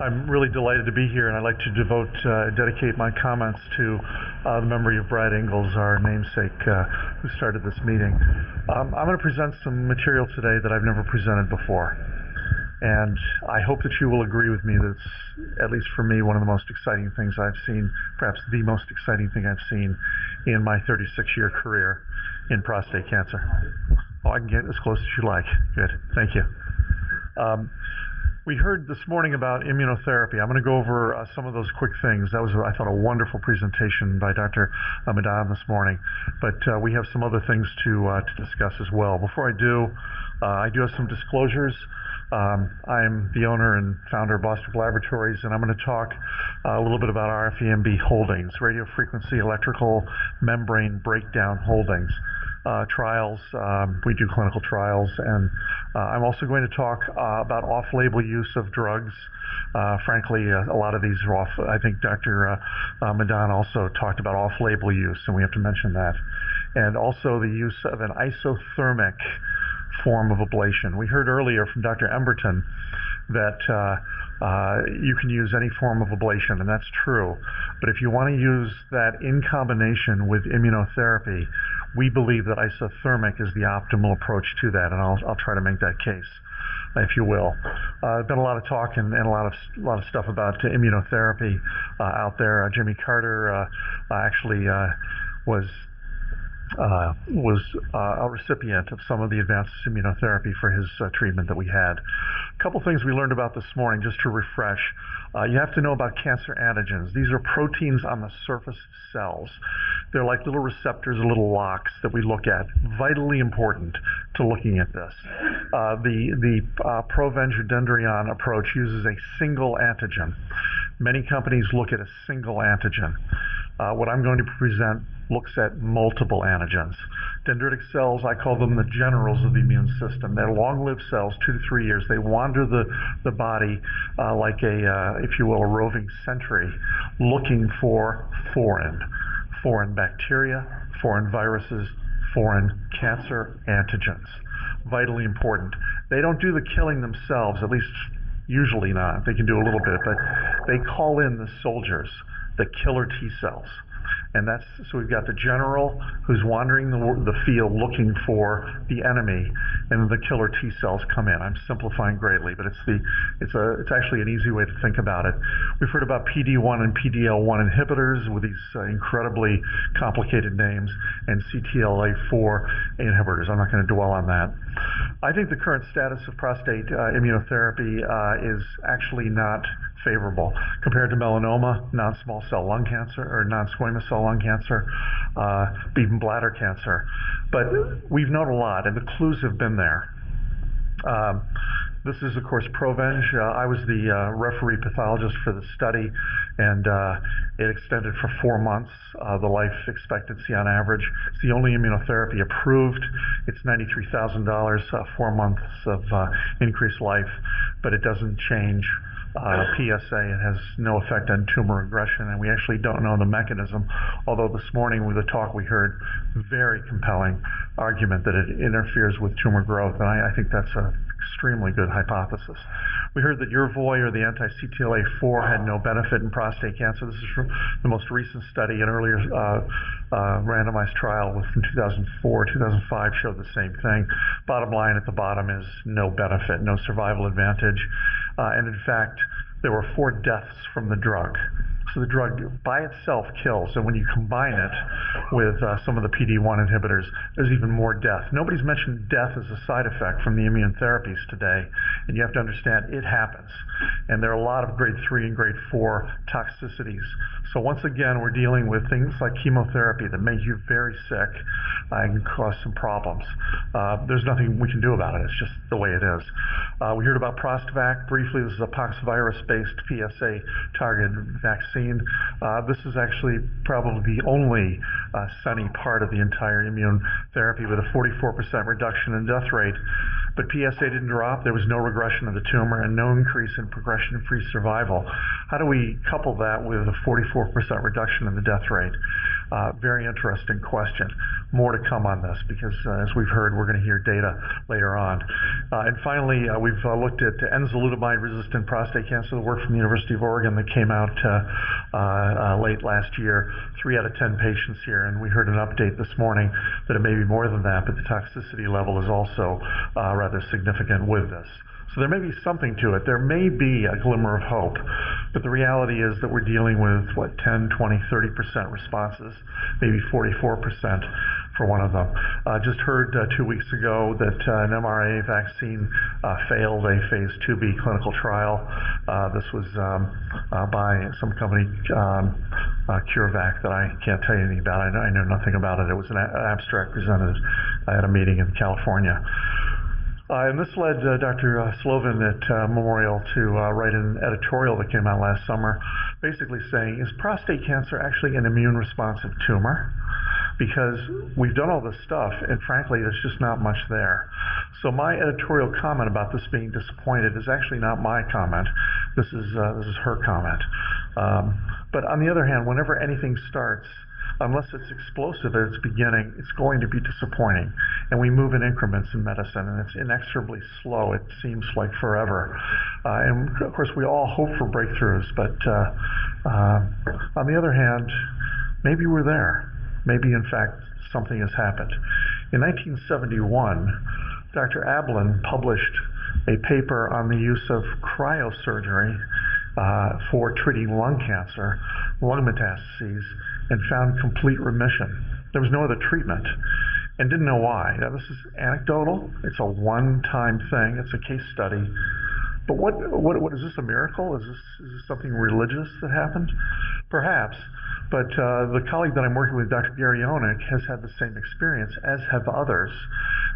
I'm really delighted to be here, and I'd like to dedicate my comments to the memory of Brad Ingalls, our namesake, who started this meeting. I'm going to present some material today that I've never presented before, and I hope that you will agree with me that it's, at least for me, one of the most exciting things I've seen, perhaps the most exciting thing I've seen in my 36-year career in prostate cancer. Oh, I can get as close as you like. Good, thank you. We heard this morning about immunotherapy. I'm going to go over some of those quick things. That was, I thought, a wonderful presentation by Dr. Madan this morning. But we have some other things to discuss as well. Before I do have some disclosures. I'm the owner and founder of Bostwick Laboratories, and I'm going to talk a little bit about RFEMB holdings, radiofrequency electrical membrane breakdown holdings. Trials, we do clinical trials, and I'm also going to talk about off-label use of drugs. Frankly, a lot of these are off. I think Dr. Madan also talked about off-label use, and we have to mention that. And also the use of an isothermic form of ablation. We heard earlier from Dr. Emberton that you can use any form of ablation, and that's true. But if you want to use that in combination with immunotherapy, we believe that isothermic is the optimal approach to that, and I'll try to make that case, if you will. There's been a lot of talk and a lot of stuff about immunotherapy out there. Jimmy Carter actually was a recipient of some of the advanced immunotherapy for his treatment that we had. A couple things we learned about this morning, just to refresh. You have to know about cancer antigens. These are proteins on the surface of cells. They're like little receptors, little locks that we look at. Vitally important to looking at this. The Provenge or Dendrion approach uses a single antigen. Many companies look at a single antigen. What I'm going to present looks at multiple antigens. Dendritic cells, I call them the generals of the immune system. They're long-lived cells, 2 to 3 years. They wander the body like a, if you will, a roving sentry, looking for foreign bacteria, foreign viruses, foreign cancer antigens. Vitally important. They don't do the killing themselves, at least usually not. They can do a little bit, but they call in the soldiers, the killer T cells. And so we've got the general who's wandering the field looking for the enemy, and the killer T cells come in. I'm simplifying greatly, but it's actually an easy way to think about it. We've heard about PD-1 and PD-L1 inhibitors with these incredibly complicated names, and CTLA-4 inhibitors. I'm not going to dwell on that. I think the current status of prostate immunotherapy is actually not favorable compared to melanoma, non-small cell lung cancer, or non-squamous cell lung cancer, even bladder cancer. But we've known a lot, and the clues have been there. This is, of course, Provenge. I was the referee pathologist for the study, and it extended for 4 months, the life expectancy on average. It's the only immunotherapy approved. It's $93,000, 4 months of increased life, but it doesn't change PSA. It has no effect on tumor regression, and we actually don't know the mechanism, although this morning with the talk we heard very compelling argument that it interferes with tumor growth, and I think that's an extremely good hypothesis. We heard that Yervoy, or the anti-CTLA-4, had no benefit in prostate cancer. This is from the most recent study. An earlier randomized trial from 2004, 2005 showed the same thing. Bottom line at the bottom is no benefit, no survival advantage. And in fact, there were 4 deaths from the drug. So the drug by itself kills, and when you combine it with some of the PD-1 inhibitors, there's even more death. Nobody's mentioned death as a side effect from the immune therapies today, and you have to understand it happens. And there are a lot of grade 3 and grade 4 toxicities. So once again, we're dealing with things like chemotherapy that make you very sick and can cause some problems. There's nothing we can do about it. It's just the way it is. We heard about Prostavac briefly. This is a poxvirus-based PSA targeted vaccine. This is actually probably the only sunny part of the entire immune therapy, with a 44% reduction in death rate. But PSA didn't drop. There was no regression of the tumor and no increase in progression-free survival. How do we couple that with a 44% reduction in the death rate? Very interesting question. more to come on this because, as we've heard, we're going to hear data later on. And finally, we've looked at enzalutamide-resistant prostate cancer, the work from the University of Oregon that came out late last year, 3 out of 10 patients here. And we heard an update this morning that it may be more than that, but the toxicity level is also rather significant with this. So there may be something to it. There may be a glimmer of hope, but the reality is that we're dealing with, 10, 20, 30% responses, maybe 44% for one of them. Just heard 2 weeks ago that an mRNA vaccine failed a phase 2b clinical trial. This was by some company, CureVac, that I can't tell you anything about. I know nothing about it. It was an abstract presented at a meeting in California. And this led Dr. Slovin at Memorial to write an editorial that came out last summer, basically saying, is prostate cancer actually an immune-responsive tumor? Because we've done all this stuff, and frankly, there's just not much there. So my editorial comment about this being disappointed is actually not my comment. This is her comment. But on the other hand, whenever anything starts, unless it's explosive at its beginning, it's going to be disappointing. And we move in increments in medicine, and it's inexorably slow. It seems like forever. And of course, we all hope for breakthroughs, but on the other hand, maybe we're there. Maybe, in fact, something has happened. In 1971, Dr. Ablin published a paper on the use of cryosurgery for treating lung cancer, lung metastases, and found complete remission. There was no other treatment and didn't know why. Now, this is anecdotal. It's a one-time thing. It's a case study. But what is this, a miracle? Is this something religious that happened? Perhaps. But the colleague that I'm working with, Dr. Gary Onek, has had the same experience, as have others,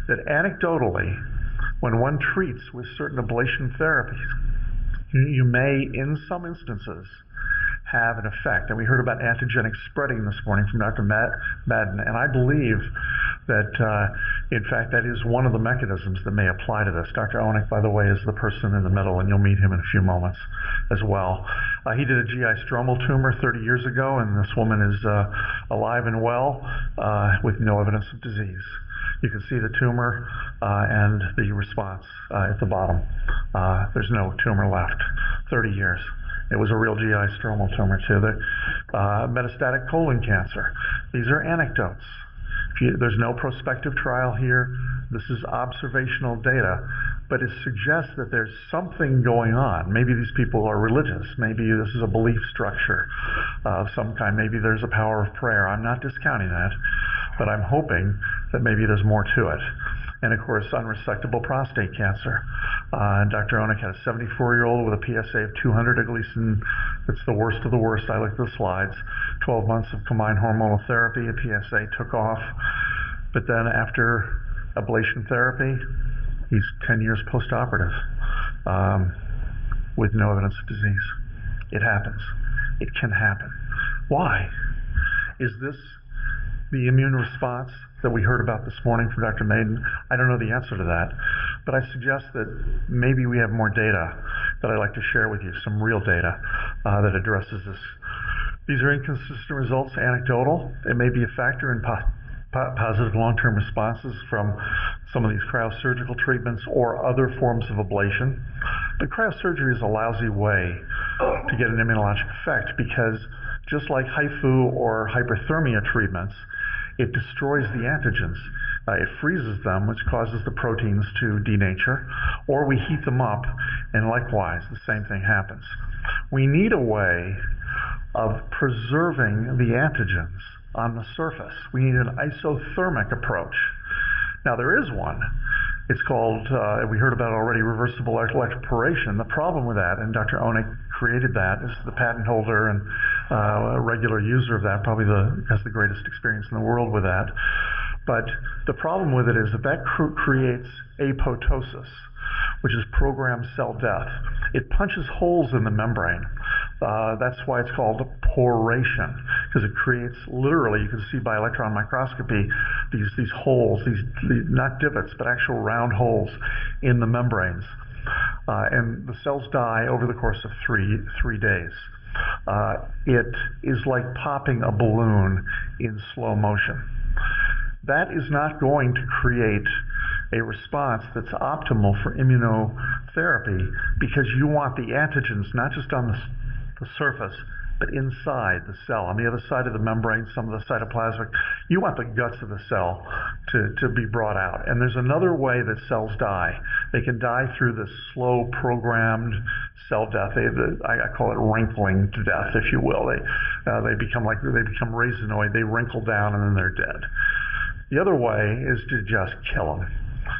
that anecdotally, when one treats with certain ablation therapies, you may, in some instances, have an effect. And we heard about antigenic spreading this morning from Dr. Madden, and I believe that, in fact, that is one of the mechanisms that may apply to this. Dr. Onek, by the way, is the person in the middle, and you'll meet him in a few moments as well. He did a GI stromal tumor 30 years ago, and this woman is alive and well with no evidence of disease. You can see the tumor and the response at the bottom. There's no tumor left, 30 years. It was a real GI stromal tumor too. The metastatic colon cancer. These are anecdotes. There's no prospective trial here. This is observational data, but it suggests that there's something going on. Maybe these people are religious. Maybe this is a belief structure of some kind. Maybe there's a power of prayer. I'm not discounting that, but I'm hoping that maybe there's more to it. And of course, unresectable prostate cancer. Dr. Onek had a 74-year-old with a PSA of 200 at Gleason. It's the worst of the worst. I looked at the slides. 12 months of combined hormonal therapy, a PSA took off. But then after ablation therapy, he's 10 years post-operative with no evidence of disease. It happens. It can happen. Why? Is this the immune response that we heard about this morning from Dr. Maiden? I don't know the answer to that, but I suggest that maybe we have more data that I'd like to share with you, some real data that addresses this. These are inconsistent results, anecdotal. It may be a factor in positive long-term responses from some of these cryosurgical treatments or other forms of ablation. But cryosurgery is a lousy way to get an immunologic effect because just like HIFU or hyperthermia treatments, it destroys the antigens. It freezes them, which causes the proteins to denature, or we heat them up, and likewise, the same thing happens. We need a way of preserving the antigens on the surface. We need an isothermic approach. Now, there is one. It's called, we heard about already, reversible electroporation. The problem with that, and Dr. Onek created that, is the patent holder and a regular user of that, probably has the greatest experience in the world with that. But the problem with it is that creates apoptosis, which is programmed cell death. It punches holes in the membrane. That's why it's called poration, because it creates, literally, you can see by electron microscopy, these holes, these not divots, but actual round holes in the membranes. And the cells die over the course of three days. It is like popping a balloon in slow motion. that is not going to create a response that's optimal for immunotherapy, because you want the antigens not just on the surface, but inside the cell, on the other side of the membrane, some of the cytoplasmic. You want the guts of the cell to be brought out. And there's another way that cells die. They can die through this slow programmed cell death. I call it wrinkling to death, if you will. They become raisinoid. They wrinkle down and then they're dead. The other way is to just kill them.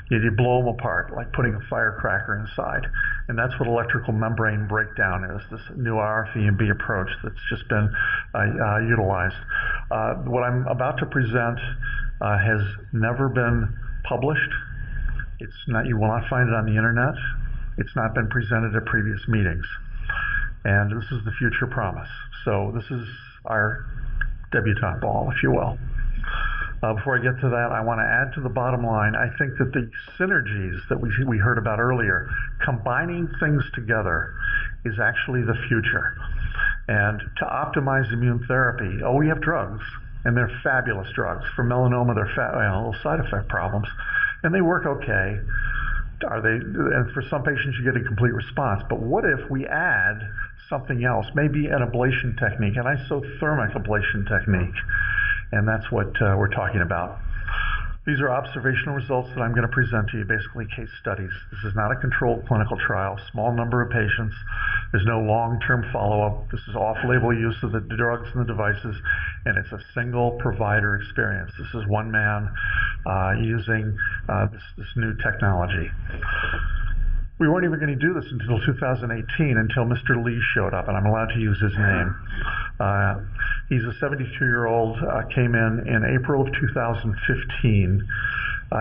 You blow them apart, like putting a firecracker inside. And that's what electrical membrane breakdown is, this new RFEMB approach that's just been utilized. What I'm about to present has never been published. You will not find it on the internet. It's not been presented at previous meetings. And this is the future promise. So this is our debutante ball, if you will. Before I get to that, I want to add to the bottom line. I think that the synergies that we heard about earlier, combining things together, is actually the future. And to optimize immune therapy, we have drugs, and they're fabulous drugs. For melanoma, they're little side effect problems, and they work okay. And for some patients, you get a complete response. But what if we add something else, maybe an ablation technique, an isothermic ablation technique? And that's what we're talking about. These are observational results that I'm going to present to you, basically case studies. This is not a controlled clinical trial, small number of patients. There's no long-term follow-up. This is off-label use of the drugs and the devices, and it's a single provider experience. This is one man using this new technology. We weren't even going to do this until 2018, until Mr. Lee showed up, and I'm allowed to use his name. He's a 72-year-old, came in April of 2015.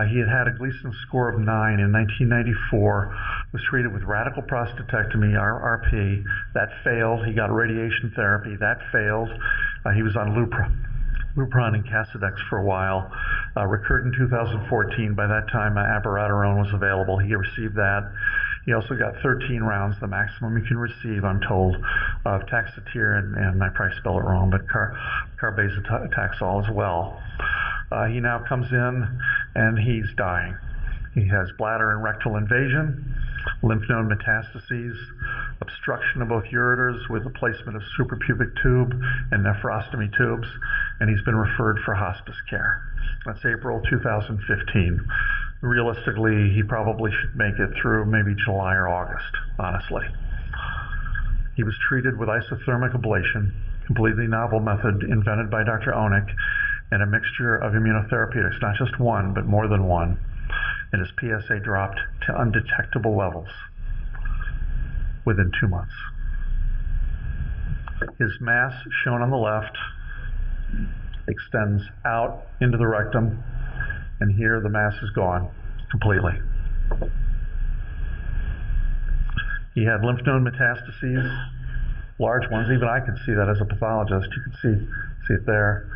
He had a Gleason score of 9 in 1994, was treated with radical prostatectomy, RP. That failed. He got radiation therapy. That failed. He was on Lupron and Casodex for a while. Recurred in 2014. By that time, abiraterone was available. He received that. He also got 13 rounds, the maximum you can receive, I'm told, of Taxotere and I probably spell it wrong, but carbazitaxol as well. He now comes in and he's dying. He has bladder and rectal invasion, lymph node metastases, obstruction of both ureters with the placement of suprapubic tube and nephrostomy tubes, and he's been referred for hospice care. That's April 2015. Realistically, he probably should make it through maybe July or August, honestly. He was treated with isothermic ablation, completely novel method invented by Dr. Onek, and a mixture of immunotherapeutics, not just one, but more than one. And his PSA dropped to undetectable levels within 2 months. His mass, shown on the left, extends out into the rectum, and here the mass is gone completely. He had lymph node metastases, large ones. Even I could see that as a pathologist. You can see it there,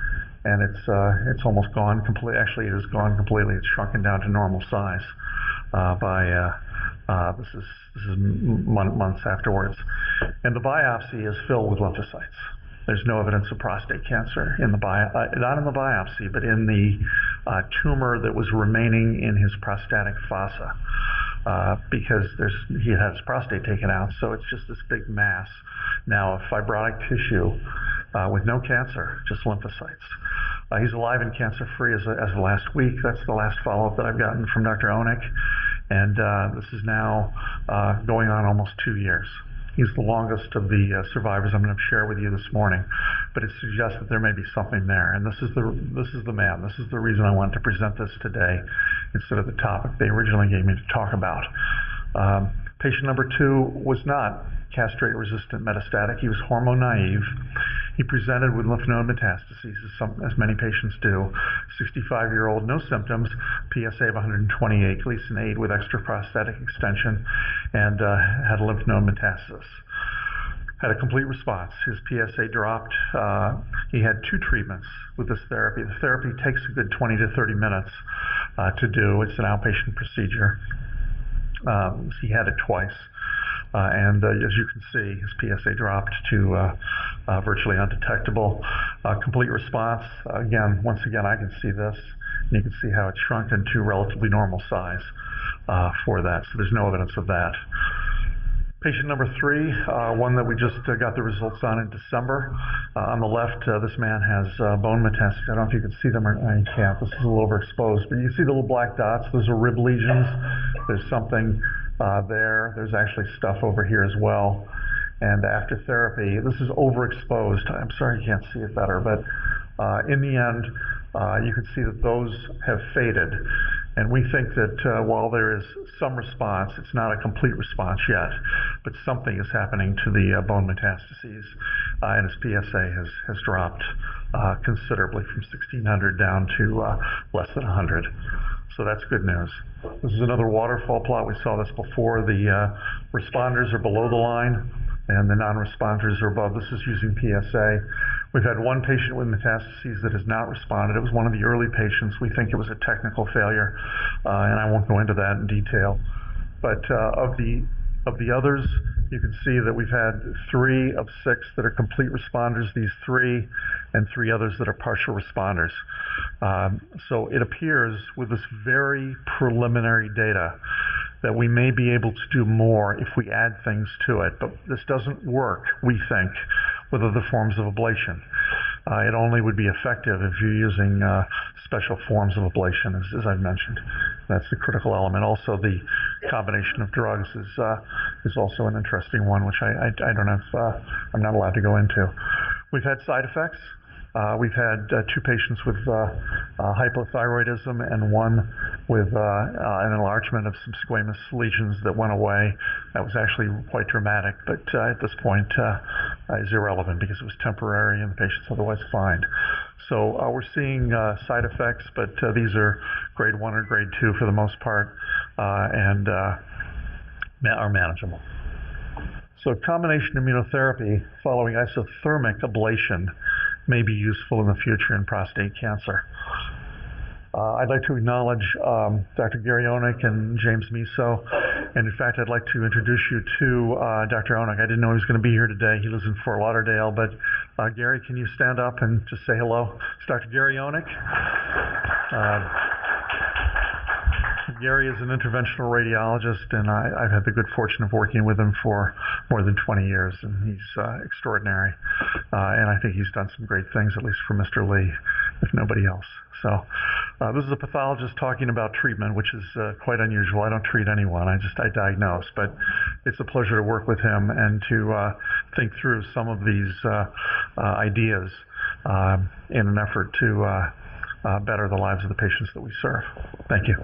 and it's almost gone completely. Actually, it is gone completely. It's shrunken down to normal size this is months afterwards. And the biopsy is filled with lymphocytes. There's no evidence of prostate cancer in the not in the biopsy, but in the tumor that was remaining in his prostatic fossa, because he had his prostate taken out, so it's just this big mass now of fibrotic tissue with no cancer, just lymphocytes. He's alive and cancer-free as of last week. That's the last follow-up that I've gotten from Dr. Onek, and this is now going on almost 2 years. He's the longest of the survivors I'm going to share with you this morning, but it suggests that there may be something there. And this is the man. This is the reason I wanted to present this today instead of the topic they originally gave me to talk about. Patient number 2 was not castrate-resistant metastatic. He was hormone naive. He presented with lymph node metastases, as many patients do. 65-year-old, no symptoms, PSA of 128, Gleason 8 with extraprostatic extension, and had lymph node metastasis. Had a complete response. His PSA dropped. He had 2 treatments with this therapy. The therapy takes a good 20 to 30 minutes to do. It's an outpatient procedure. He had it twice. and as you can see, his PSA dropped to virtually undetectable. Complete response, once again, I can see this, and you can see how it's shrunk into relatively normal size for that, so there's no evidence of that. Patient number 3, one that we just got the results on in December. On the left, this man has bone metastases. I don't know if you can see them or you can't. This is a little overexposed, but you see the little black dots. Those are rib lesions. There's something there. There's actually stuff over here as well. And after therapy, this is overexposed. I'm sorry you can't see it better, but in the end, you can see that those have faded. And we think that while there is some response, it's not a complete response yet, but something is happening to the bone metastases, and his PSA has dropped considerably from 1,600 down to less than 100. So that's good news. This is another waterfall plot. We saw this before. The responders are below the line, and the non-responders are above. This is using PSA. We've had one patient with metastases that has not responded. It was one of the early patients. We think it was a technical failure, and I won't go into that in detail. But of the others, you can see that we've had 3 of 6 that are complete responders, these 3, and 3 others that are partial responders. So it appears with this very preliminary data that we may be able to do more if we add things to it. But this doesn't work, we think, with other forms of ablation. It only would be effective if you're using special forms of ablation, as I've mentioned. That's the critical element. Also, the combination of drugs is also an interesting one, which I don't have, I'm not allowed to go into. We've had side effects. We've had 2 patients with hypothyroidism and one with an enlargement of some squamous lesions that went away. That was actually quite dramatic, but at this point is irrelevant because it was temporary and the patient's otherwise fine. So we're seeing side effects, but these are grade 1 or grade 2 for the most part, and are manageable. So combination immunotherapy following isothermic ablation may be useful in the future in prostate cancer. I'd like to acknowledge Dr. Gary Onek and James Miso, and in fact I'd like to introduce you to Dr. Onek. I didn't know he was going to be here today. He lives in Fort Lauderdale, but Gary, can you stand up and just say hello? It's Dr. Gary Onek. Gary is an interventional radiologist, and I've had the good fortune of working with him for more than 20 years, and he's extraordinary. And I think he's done some great things, at least for Mr. Lee, if nobody else. So this is a pathologist talking about treatment, which is quite unusual. I don't treat anyone, I diagnose. But it's a pleasure to work with him and to think through some of these ideas in an effort to better the lives of the patients that we serve. Thank you.